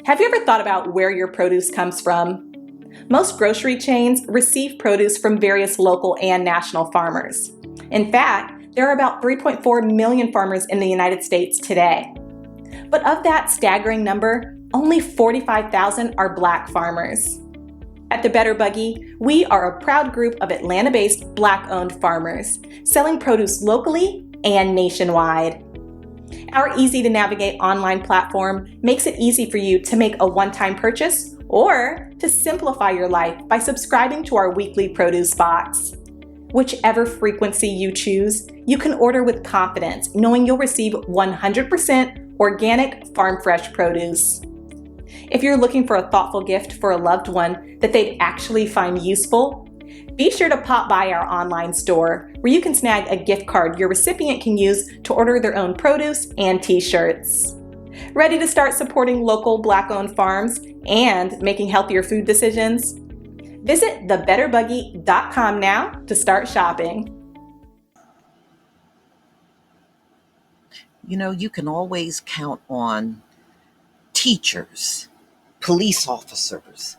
Have you ever thought about where your produce comes from? Most grocery chains receive produce from various local and national farmers. In fact, there are about 3.4 million farmers in the United States today. But of that staggering number, only 45,000 are Black farmers. At the Better Buggy, we are a proud group of Atlanta-based Black-owned farmers, selling produce locally and nationwide. Our easy-to-navigate online platform makes it easy for you to make a one-time purchase or to simplify your life by subscribing to our weekly produce box. Whichever frequency you choose, you can order with confidence, knowing you'll receive 100% organic farm-fresh produce. If you're looking for a thoughtful gift for a loved one that they'd actually find useful, be sure to pop by our online store where you can snag a gift card your recipient can use to order their own produce and t-shirts. Ready to start supporting local Black-owned farms and making healthier food decisions? Visit thebetterbuggy.com now to start shopping. You know, you can always count on teachers, police officers,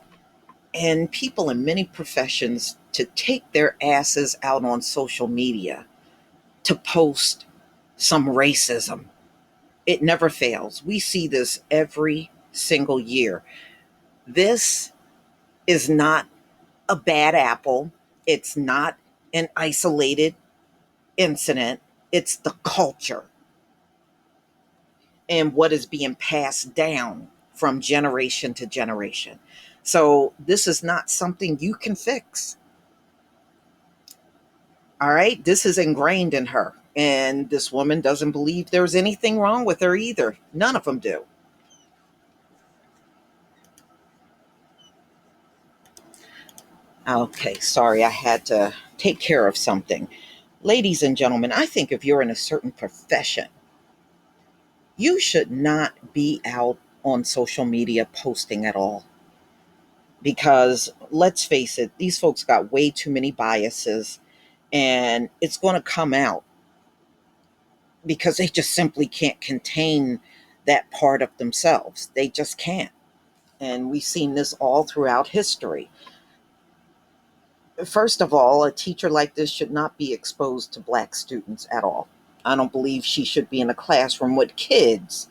and people in many professions to take their asses out on social media to post some racism. It never fails. We see this every single year. This is not a bad apple. It's not an isolated incident. It's the culture and what is being passed down from generation to generation. So this is not something you can fix. All right. This is ingrained in her. And this woman doesn't believe there's anything wrong with her either. None of them do. Okay. Sorry, I had to take care of something. Ladies and gentlemen, I think if you're in a certain profession, you should not be out on social media posting at all. Because let's face it, these folks got way too many biases and it's going to come out because they just simply can't contain that part of themselves. They just can't. And we've seen this all throughout history. First of all, a teacher like this should not be exposed to Black students at all. I don't believe she should be in a classroom with kids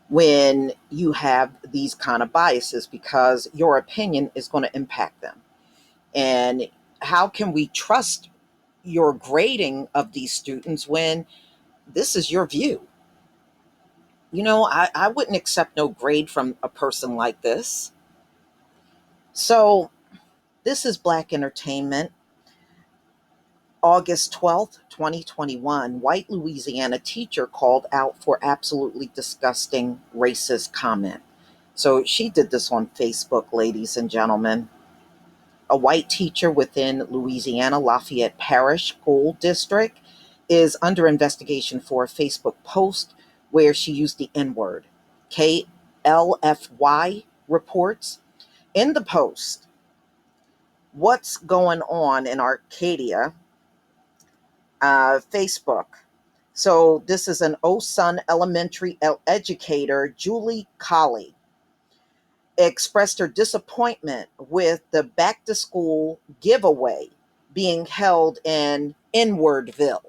when you have these kind of biases because your opinion is going to impact them. And how can we trust your grading of these students when this is your view? You know, I wouldn't accept no grade from a person like this. So this is Black Entertainment. August 12th, 2021, white Louisiana teacher called out for absolutely disgusting racist comment. So she did this on Facebook, ladies and gentlemen. A white teacher within Louisiana Lafayette Parish School District is under investigation for a Facebook post where she used the N-word. KLFY reports in the post, what's going on in Arcadia, Facebook. So this is an Osun Elementary educator, Julie Colley, expressed her disappointment with the back to school giveaway being held in Inwardville.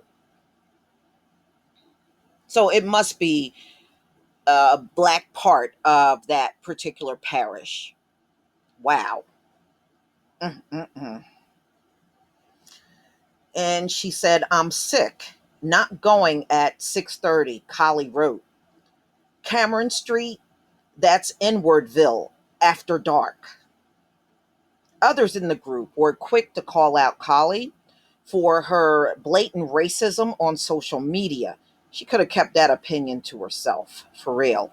So it must be a Black part of that particular parish. Wow. Mm-mm-mm. And she said, I'm sick, not going at 6:30, Colley wrote. Cameron Street, that's Inwardville, after dark. Others in the group were quick to call out Colley for her blatant racism on social media. She could have kept that opinion to herself, for real.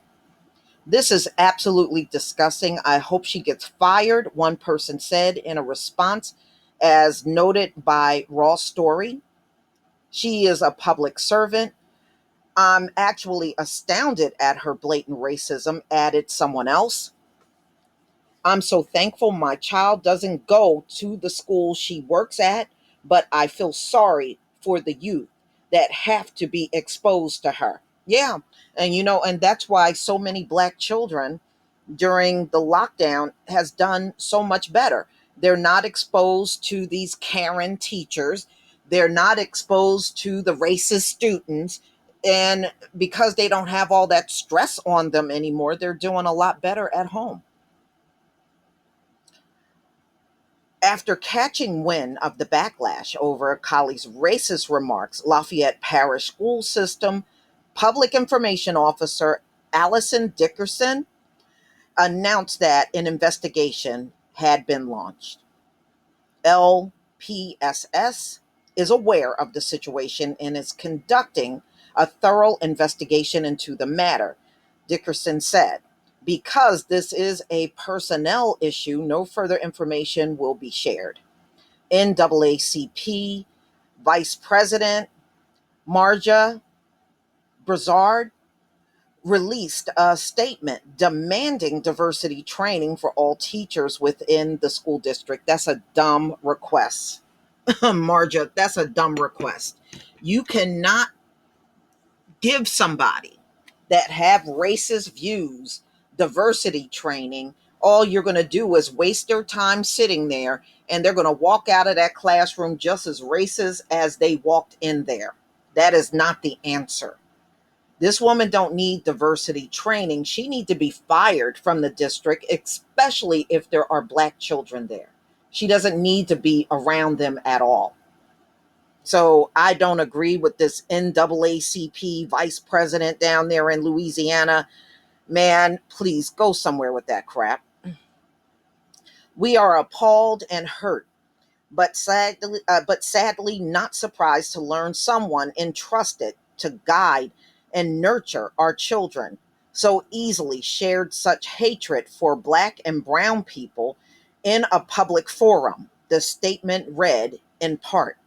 This is absolutely disgusting. I hope she gets fired, one person said in a response, as noted by Raw Story. She is a public servant. I'm actually astounded at her blatant racism, added someone else. I'm so thankful my child doesn't go to the school she works at, but I feel sorry for the youth that have to be exposed to her. Yeah. And, you know, and that's why so many Black children during the lockdown has done so much better. They're not exposed to these Karen teachers. They're not exposed to the racist students. And because they don't have all that stress on them anymore, they're doing a lot better at home. After catching wind of the backlash over Colley's racist remarks, Lafayette Parish School System Public Information Officer Allison Dickerson announced that an investigation had been launched. LPSS is aware of the situation and is conducting a thorough investigation into the matter, Dickerson said. Because this is a personnel issue, no further information will be shared. NAACP Vice President Marja Brazard released a statement demanding diversity training for all teachers within the school district. That's a dumb request. Marja, that's a dumb request. You cannot give somebody that have racist views diversity training. All you're going to do is waste their time sitting there, and they're going to walk out of that classroom just as racist as they walked in there. That is not the answer. This woman don't need diversity training. She need to be fired from the district, especially if there are Black children there. She doesn't need to be around them at all. So I don't agree with this NAACP vice president down there in Louisiana. Man, please go somewhere with that crap. We are appalled and hurt, but sadly not surprised to learn someone entrusted to guide and nurture our children so easily shared such hatred for Black and brown people in a public forum. The statement read in part.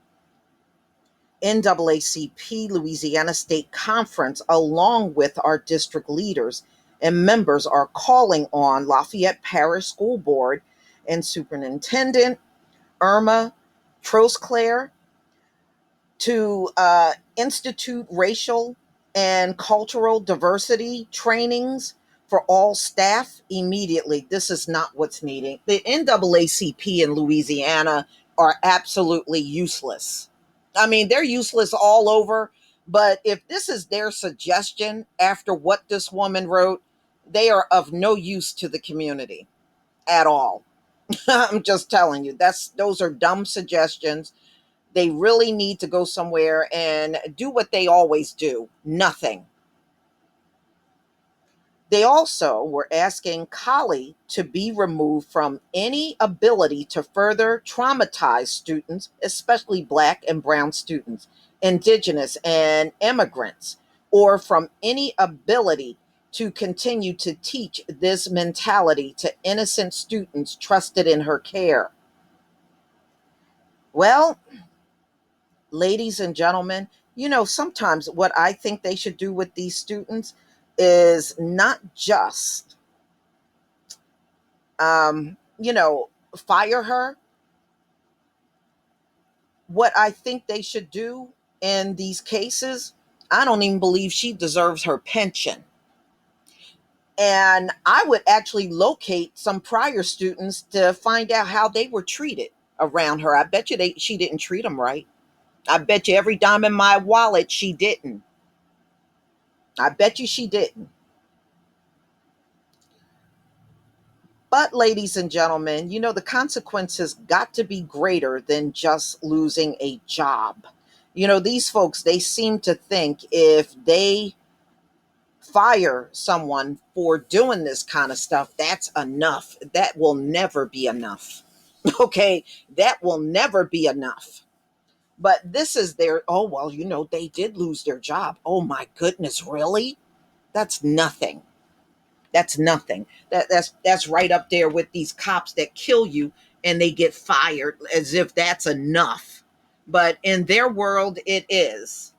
NAACP Louisiana State Conference, along with our district leaders and members, are calling on Lafayette Parish School Board and Superintendent Irma Trosclair to institute racial and cultural diversity trainings for all staff immediately. This is not what's needed. The NAACP in Louisiana are absolutely useless. I mean, they're useless all over, but if this is their suggestion after what this woman wrote, they are of no use to the community at all. I'm just telling you, those are dumb suggestions. They really need to go somewhere and do what they always do, nothing. They also were asking Colley to be removed from any ability to further traumatize students, especially Black and brown students, Indigenous and immigrants, or from any ability to continue to teach this mentality to innocent students trusted in her care. Well, ladies and gentlemen, sometimes what I think they should do with these students is not just, fire her. What I think they should do in these cases, I don't even believe she deserves her pension. And I would actually locate some prior students to find out how they were treated around her. I bet you she didn't treat them right. I bet you every dime in my wallet she didn't. I bet you she didn't. But, ladies and gentlemen, the consequences got to be greater than just losing a job. These folks, they seem to think if they fire someone for doing this kind of stuff, that's enough. That will never be enough. Okay, that will never be enough. But this is oh, well, they did lose their job. Oh my goodness, really? That's nothing. That's nothing. That's right up there with these cops that kill you and they get fired, as if that's enough. But in their world, it is.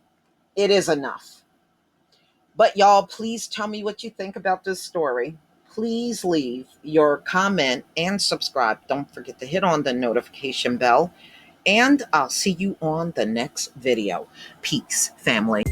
It is enough. But y'all, please tell me what you think about this story. Please leave your comment and subscribe. Don't forget to hit on the notification bell. And I'll see you on the next video. Peace, family.